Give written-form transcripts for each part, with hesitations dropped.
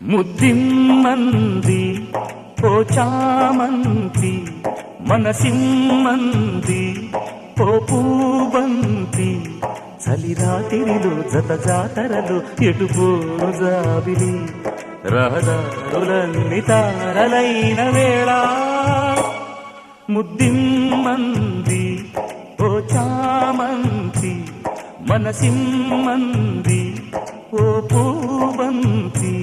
ముద్దిమ్మంది ఓ చామంతి మనసిమ్మంది ఓ పూబంతి చలిరాతిరిలో జత జాతరలు ఎటుపోను జాబిలి రహదారులన్నీ తారలైన వేళ ముద్దిమ్మంది ఓ చామంతి మనసిమ్మంది ఓ పూబంతి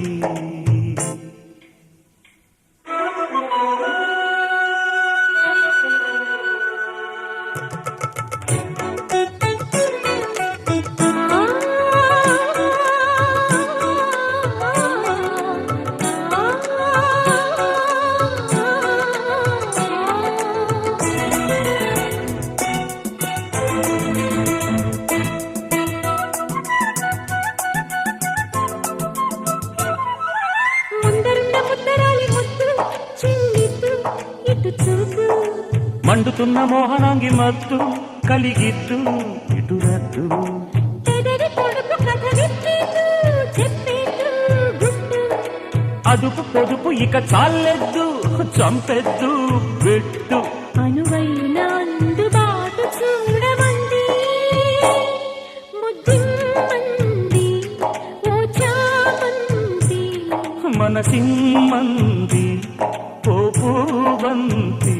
మండుతున్న మోహనాంగి మత్తు కలిగిద్దు ఇటు రద్దు అదుపు పొదుపు ఇక చాలెద్దు చంపెద్దు పెట్టు అనువైన అందుబాటు చూడమంది ముద్దిమ్మంది ఓ చామంతి మనసిమ్మంది ఓ పూవంతి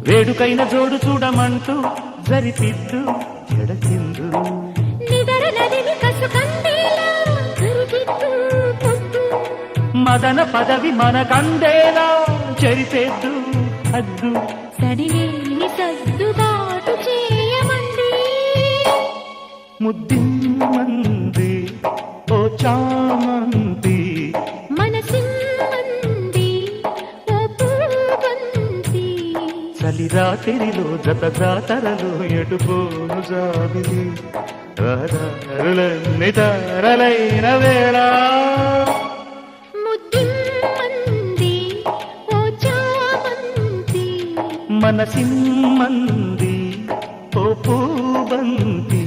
వేడుకైన జోడు చూడమంటూ జరిపిద్దు జడచిందు మదన పదవి మన కందేలా చెరిపేద్దు అద్దు సడిలేని సర్దుబాటు చేయమంది ముద్దిమ్మంది ఓ చామంతి మనసిమ్మంది ఓ పూవంతి చలిరాతిరిలో జత జాతరలు ఎటుపోను జాబిలి రహదారులన్నీ తారలైన వేళ ముద్దిమ్మంది ఓ చామంతి మనసిమ్మంది ఓ పూబంతి